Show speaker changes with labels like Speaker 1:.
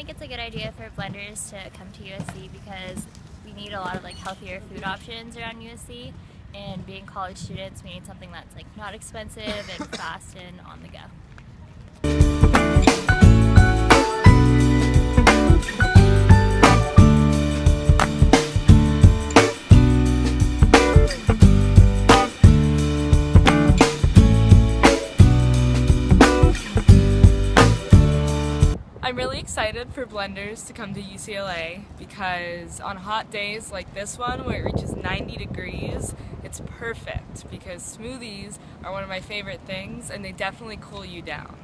Speaker 1: think it's a good idea for blenders to come to USC because we need a lot of healthier food options around USC, and being college students, we need something that's not expensive and fast and on the go.
Speaker 2: I'm really excited for blenders to come to UCLA because on hot days like this one where it reaches 90 degrees, it's perfect because smoothies are one of my favorite things and they definitely cool you down.